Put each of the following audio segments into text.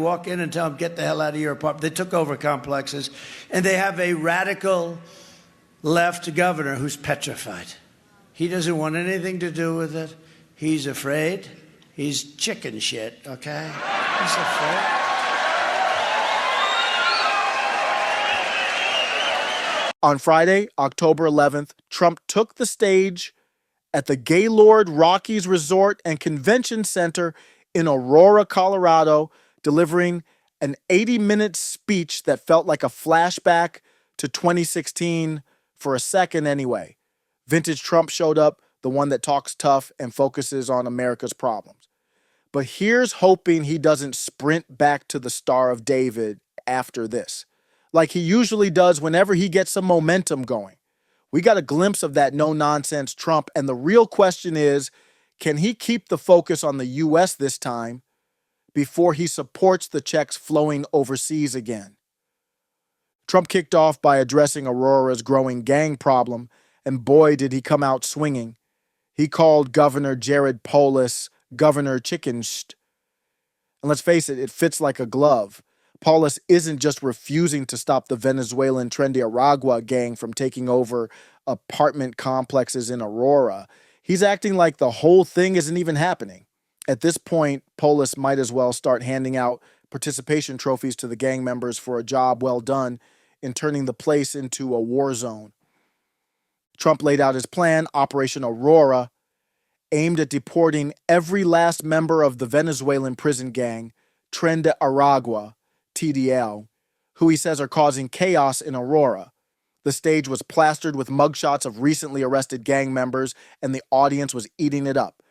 Walk in and tell them, get the hell out of your apartment. They took over complexes, and they have a radical left governor who's petrified. He doesn't want anything to do with it. He's afraid. He's chicken shit, okay? He's afraid. On Friday, October 11th, Trump took the stage at the Gaylord Rockies Resort and Convention Center in Aurora, Colorado, delivering an 80-minute speech that felt like a flashback to 2016 for a second anyway. Vintage Trump showed up, the one that talks tough and focuses on America's problems. But here's hoping he doesn't sprint back to the Star of David after this, like he usually does whenever he gets some momentum going. We got a glimpse of that no-nonsense Trump, and the real question is, can he keep the focus on the U.S. this time before he supports the checks flowing overseas again? Trump kicked off by addressing Aurora's growing gang problem, and boy, did he come out swinging. He called Governor Jared Polis Governor Chickenst. And let's face it, it fits like a glove. Polis isn't just refusing to stop the Venezuelan Tren de Aragua gang from taking over apartment complexes in Aurora. He's acting like the whole thing isn't even happening. At this point, Polis might as well start handing out participation trophies to the gang members for a job well done in turning the place into a war zone. Trump laid out his plan, Operation Aurora, aimed at deporting every last member of the Venezuelan prison gang, Tren de Aragua, TDL, who he says are causing chaos in Aurora. The stage was plastered with mugshots of recently arrested gang members, and the audience was eating it up.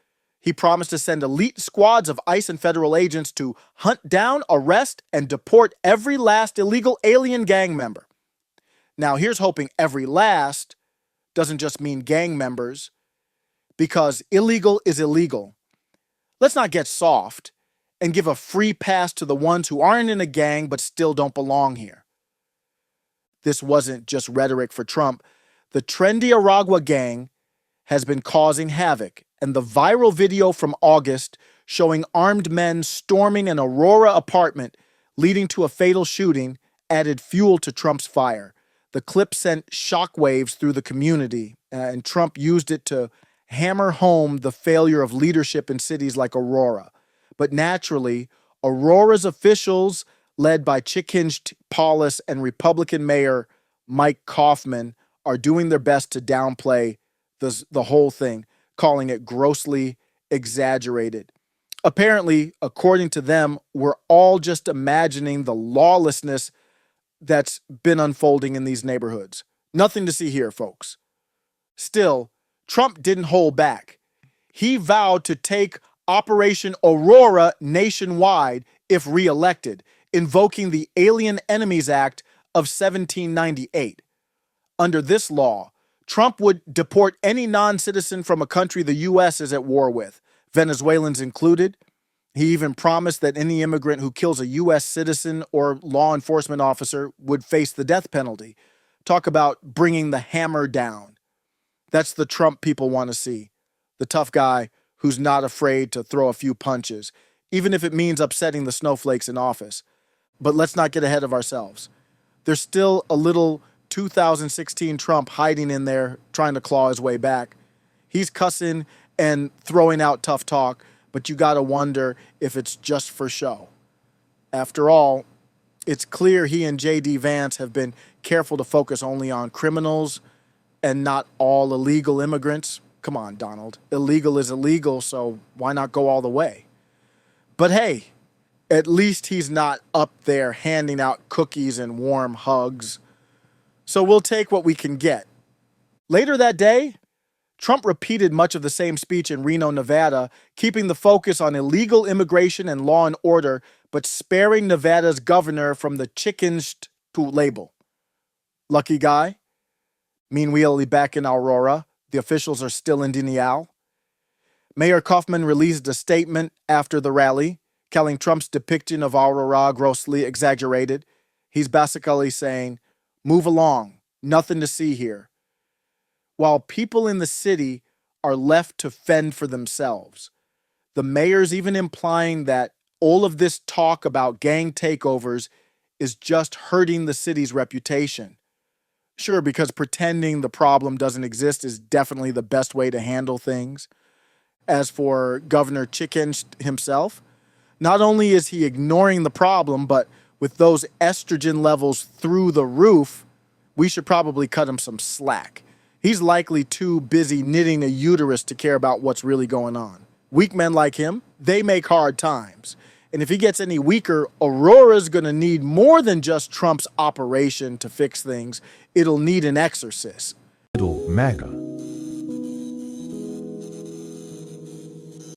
He promised to send elite squads of ICE and federal agents to hunt down, arrest, and deport every last illegal alien gang member. Now, here's hoping every last doesn't just mean gang members, because illegal is illegal. Let's not get soft and give a free pass to the ones who aren't in a gang but still don't belong here. This wasn't just rhetoric for Trump. The Tren de Aragua gang has been causing havoc, and the viral video from August showing armed men storming an Aurora apartment leading to a fatal shooting added fuel to Trump's fire. The clip sent shockwaves through the community, and Trump used it to hammer home the failure of leadership in cities like Aurora. But naturally, Aurora's officials, led by Chickenst Polis and Republican Mayor Mike Kaufman, are doing their best to downplay the whole thing, calling it grossly exaggerated. Apparently, according to them, we're all just imagining the lawlessness that's been unfolding in these neighborhoods. Nothing to see here, folks. Still, Trump didn't hold back. He vowed to take Operation Aurora nationwide if reelected, invoking the Alien Enemies Act of 1798. Under this law, Trump would deport any non-citizen from a country the U.S. is at war with, Venezuelans included. He even promised that any immigrant who kills a U.S. citizen or law enforcement officer would face the death penalty. Talk about bringing the hammer down. That's the Trump people want to see. The tough guy who's not afraid to throw a few punches, even if it means upsetting the snowflakes in office. But let's not get ahead of ourselves. There's still a little 2016 Trump hiding in there trying to claw his way back. He's cussing and throwing out tough talk, but you gotta wonder if it's just for show. After all, it's clear he and J.D. Vance have been careful to focus only on criminals and not all illegal immigrants. Come on, Donald. Illegal is illegal, so why not go all the way? But hey, at least he's not up there handing out cookies and warm hugs. So we'll take what we can get. Later that day, Trump repeated much of the same speech in Reno, Nevada, keeping the focus on illegal immigration and law and order, but sparing Nevada's governor from the Chickenst label. Lucky guy. Meanwhile, back in Aurora, the officials are still in denial. Mayor Kaufman released a statement after the rally, calling Trump's depiction of Aurora grossly exaggerated. He's basically saying, move along, nothing to see here. While people in the city are left to fend for themselves. The mayor's even implying that All of this talk about gang takeovers is just hurting the city's reputation. Sure, because pretending the problem doesn't exist is definitely the best way to handle things. As for Governor Chicken himself, not only is he ignoring the problem, but with those estrogen levels through the roof, we should probably cut him some slack. He's likely too busy knitting a uterus to care about what's really going on. Weak men like him, they make hard times. And if he gets any weaker, Aurora's going to need more than just Trump's operation to fix things. It'll need an exorcist. Little MAGA.